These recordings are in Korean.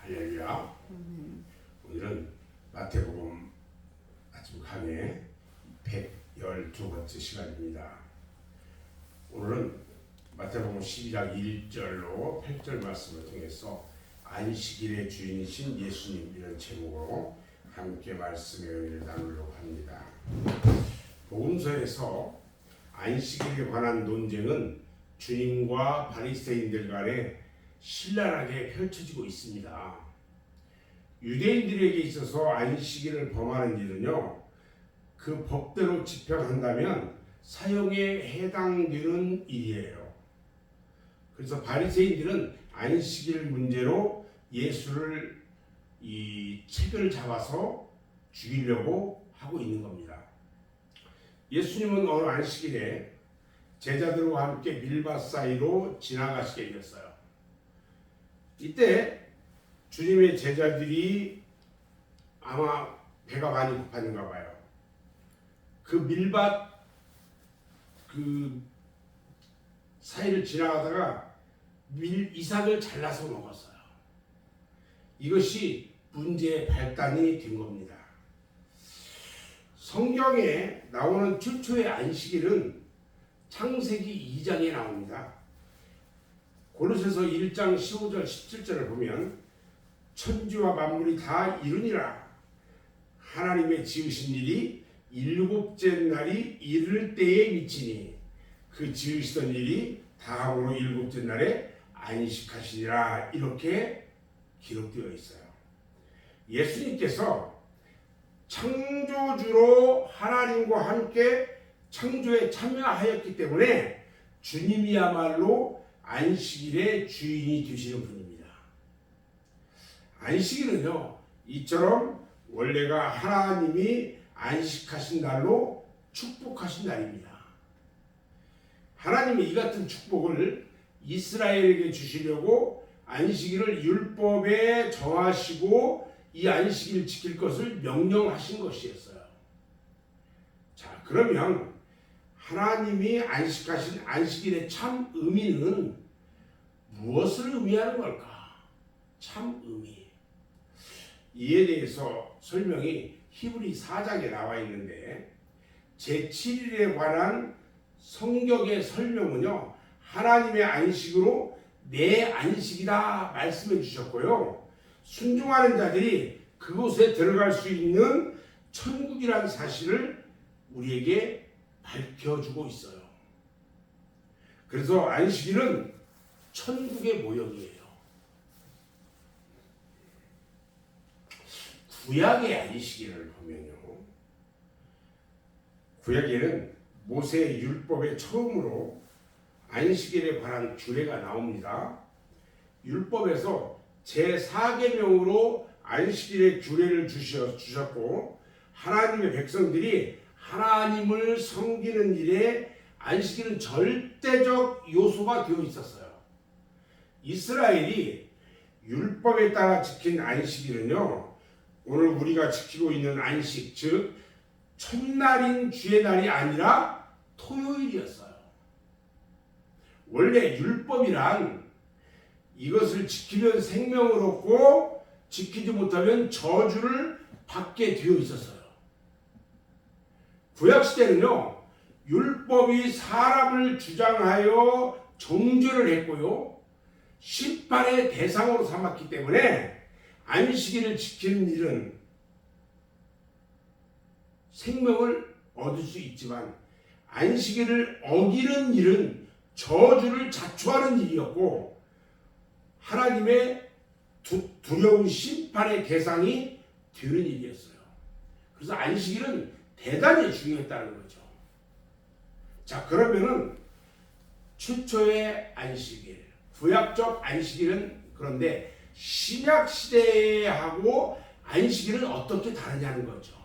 할렐루야. 오늘은 마태복음 아침 강의 112번째 시간입니다. 오늘은 마태복음 12장 1절로 8절 말씀을 통해서 안식일의 주인이신 예수님이라는 제목으로 함께 말씀의 의미를 나누려고 합니다. 복음서에서 안식일에 관한 논쟁은 주님과 바리새인들 간에 신랄하게 펼쳐지고 있습니다. 유대인들에게 있어서 안식일을 범하는 일은요, 그 법대로 집행한다면 사형에 해당되는 일이에요. 그래서 바리새인들은 안식일 문제로 예수를 책을 잡아서 죽이려고 하고 있는 겁니다. 예수님은 어느 안식일에 제자들과 함께 밀밭 사이로 지나가시게 되었어요. 이때 주님의 제자들이 아마 배가 많이 고팠는가 봐요. 그 밀밭 사이를 지나가다가 이삭을 잘라서 먹었어요. 이것이 문제의 발단이 된 겁니다. 성경에 나오는 최초의 안식일은 창세기 2장에 나옵니다. 골로새서 1장 15절 17절을 보면 천지와 만물이 다 이루니라. 하나님의 지으신 일이 일곱째 날이 이를 때에 미치니 그 지으시던 일이 다음으로 일곱째 날에 안식하시니라. 이렇게 기록되어 있어요. 예수님께서 창조주로 하나님과 함께 창조에 참여하였기 때문에 주님이야말로 안식일의 주인이 되시는 분입니다. 안식일은요, 이처럼 원래가 하나님이 안식하신 날로 축복하신 날입니다. 하나님이 이 같은 축복을 이스라엘에게 주시려고 안식일을 율법에 정하시고 이 안식일을 지킬 것을 명령하신 것이었어요. 자, 그러면 하나님이 안식하신 안식일의 참 의미는 무엇을 의미하는 걸까? 참 의미. 이에 대해서 설명이 히브리 4장에 나와 있는데 제7일에 관한 성경의 설명은요, 하나님의 안식으로 내 안식이다 말씀해 주셨고요, 순종하는 자들이 그곳에 들어갈 수 있는 천국이라는 사실을 우리에게 밝혀주고 있어요. 그래서 안식일은 천국의 모형이에요. 구약의 안식일을 보면요, 구약에는 모세의 율법에 처음으로 안식일에 관한 규례가 나옵니다. 율법에서 제4계명으로 안식일의 규례를 주셨고, 하나님의 백성들이 하나님을 섬기는 일에 안식일은 절대적 요소가 되어 있었어요. 이스라엘이 율법에 따라 지킨 안식일은요, 오늘 우리가 지키고 있는 안식, 즉 첫날인 주의 날이 아니라 토요일이었어요. 원래 율법이란 이것을 지키면 생명을 얻고 지키지 못하면 저주를 받게 되어 있었어요. 구약시대는요, 율법이 사람을 주장하여 정죄를 했고요, 심판의 대상으로 삼았기 때문에 안식일을 지키는 일은 생명을 얻을 수 있지만 안식일을 어기는 일은 저주를 자초하는 일이었고 하나님의 두려운 심판의 대상이 되는 일이었어요. 그래서 안식일은 대단히 중요했다는 거죠. 자, 그러면은 최초의 안식일, 구약적 안식일은 그런데 신약 시대하고 안식일은 어떻게 다르냐는 거죠.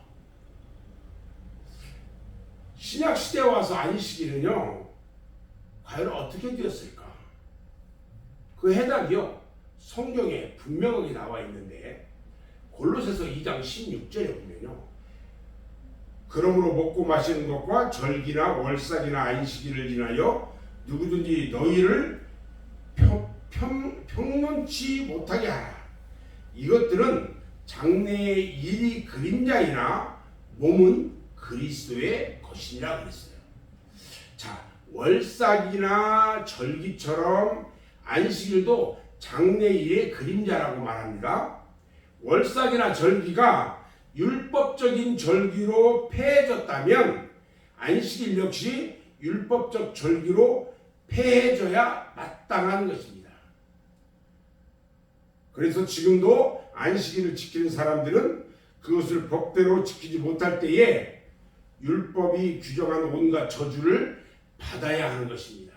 신약 시대에 와서 안식일은요, 과연 어떻게 되었을까? 그 해답이요, 성경에 분명하게 나와 있는데 골로새서 2장 16절에 보면요, 그러므로 먹고 마시는 것과 절기나 월삭이나 안식일을 인하여 누구든지 너희를 평론치 못하게 하라. 이것들은 장래의 일이 그림자이나 몸은 그리스도의 것이니라 그랬어요. 자, 월삭이나 절기처럼 안식일도 장래일의 그림자라고 말합니다. 월삭이나 절기가 율법적인 절기로 폐해졌다면 안식일 역시 율법적 절기로 폐해져야 마땅한 것입니다. 그래서 지금도 안식일을 지키는 사람들은 그것을 법대로 지키지 못할 때에 율법이 규정한 온갖 저주를 받아야 하는 것입니다.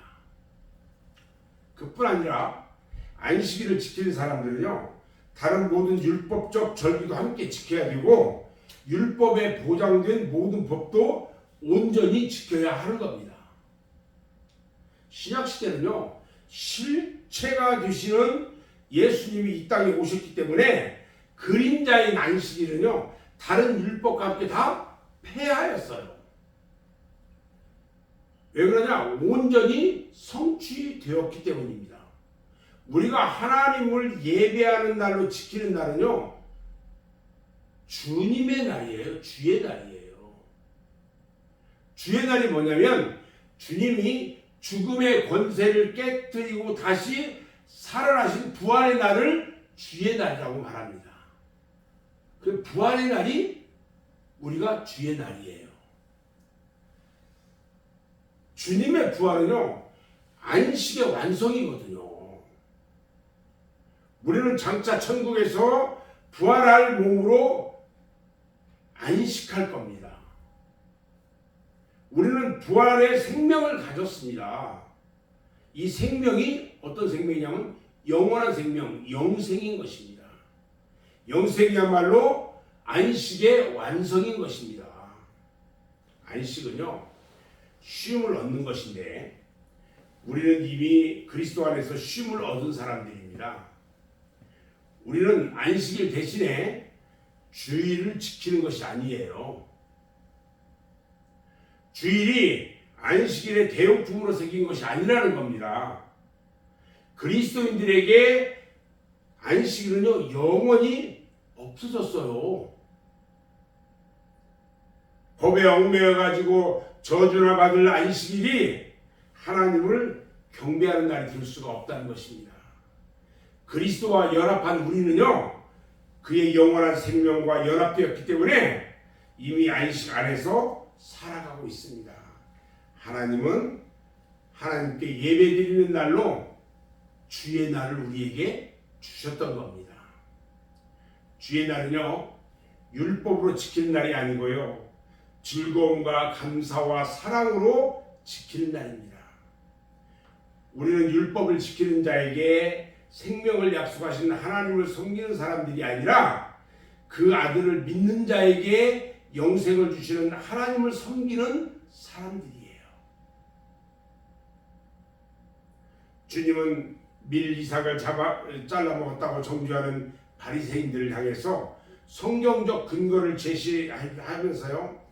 그뿐 아니라 안식일을 지키는 사람들은요, 다른 모든 율법적 절기도 함께 지켜야 되고 율법에 보장된 모든 법도 온전히 지켜야 하는 겁니다. 신약시대는요, 실체가 되시는 예수님이 이 땅에 오셨기 때문에 그림자인 안식일은요, 다른 율법과 함께 다 폐하였어요. 왜 그러냐? 온전히 성취되었기 때문입니다. 우리가 하나님을 예배하는 날로 지키는 날은요, 주님의 날이에요. 주의 날이에요. 주의 날이 뭐냐면 주님이 죽음의 권세를 깨뜨리고 다시 살아나신 부활의 날을 주의 날이라고 말합니다. 그 부활의 날이 우리가 주의 날이에요. 주님의 부활은요, 안식의 완성이거든요. 우리는 장차 천국에서 부활할 몸으로 안식할 겁니다. 우리는 부활의 생명을 가졌습니다. 이 생명이 어떤 생명이냐면 영원한 생명, 영생인 것입니다. 영생이야말로 안식의 완성인 것입니다. 안식은요, 쉼을 얻는 것인데 우리는 이미 그리스도 안에서 쉼을 얻은 사람들입니다. 우리는 안식일 대신에 주일을 지키는 것이 아니에요. 주일이 안식일의 대용품으로 새긴 것이 아니라는 겁니다. 그리스도인들에게 안식일은요, 영원히 없어졌어요. 법에 얽매여 가지고 저주나 받을 안식일이 하나님을 경배하는 날이 될 수가 없다는 것입니다. 그리스도와 연합한 우리는요, 그의 영원한 생명과 연합되었기 때문에 이미 안식 안에서 살아가고 있습니다. 하나님은 하나님께 예배드리는 날로 주의 날을 우리에게 주셨던 겁니다. 주의 날은요, 율법으로 지키는 날이 아니고요, 즐거움과 감사와 사랑으로 지키는 날입니다. 우리는 율법을 지키는 자에게 생명을 약속하신 하나님을 섬기는 사람들이 아니라 그 아들을 믿는 자에게 영생을 주시는 하나님을 섬기는 사람들이에요. 주님은 밀 이삭을 잘라 먹었다고 정죄하는 바리새인들을 향해서 성경적 근거를 제시하면서요,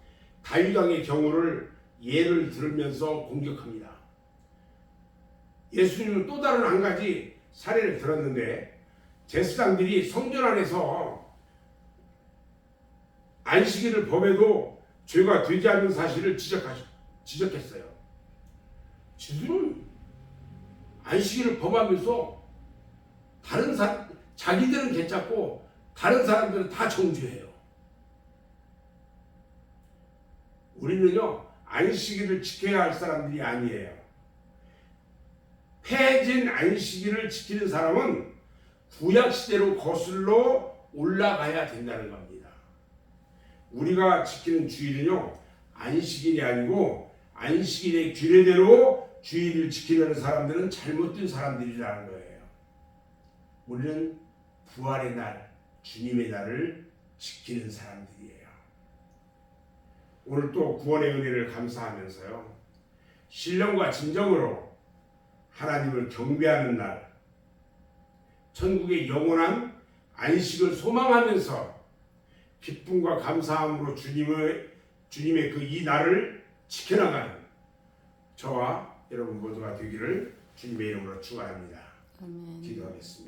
다윗 왕의 경우를 예를 들으면서 공격합니다. 예수님은 또 다른 한 가지 사례를 들었는데, 제사장들이 성전 안에서 안식일을 범해도 죄가 되지 않는 사실을 지적했어요. 지금 안식일을 범하면서 자기들은 괜찮고 다른 사람들은 다 정죄해요. 우리는요, 안식일을 지켜야 할 사람들이 아니에요. 폐해진 안식일을 지키는 사람은 구약시대로 거슬러 올라가야 된다는 겁니다. 우리가 지키는 주일은요, 안식일이 아니고 안식일의 규례대로 주일을 지키려는 사람들은 잘못된 사람들이라는 거예요. 우리는 부활의 날, 주님의 날을 지키는 사람들이에요. 오늘 또 구원의 은혜를 감사하면서요, 신령과 진정으로 하나님을 경배하는 날, 천국의 영원한 안식을 소망하면서 기쁨과 감사함으로 주님의 그 이 날을 지켜나가는 저와 여러분 모두가 되기를 주님의 이름으로 축원합니다. 아멘. 기도하겠습니다.